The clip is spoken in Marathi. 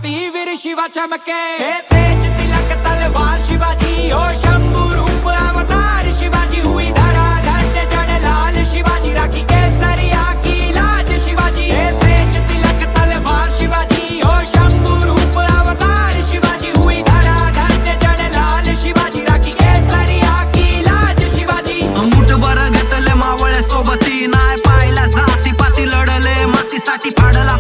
वीर शिवा चमके। हे तेज तिलक तलवार शिवाजी हो शंभू रूप अवतार शिवाजी। हुई धराधर जन लाल शिवाजी राखी केसरिया की लाज शिवाजी। हे तेज तिलक तलवार शिवाजी हो शंभू रूप अवतार शिवाजी। हुई धराधर जन लाल शिवाजी राखी केसरिया की लाज शिवाजी। मुठभर घेतले मावळे सोबती नाय पाहिला जाती पाती लढले मातीसाठी फाडला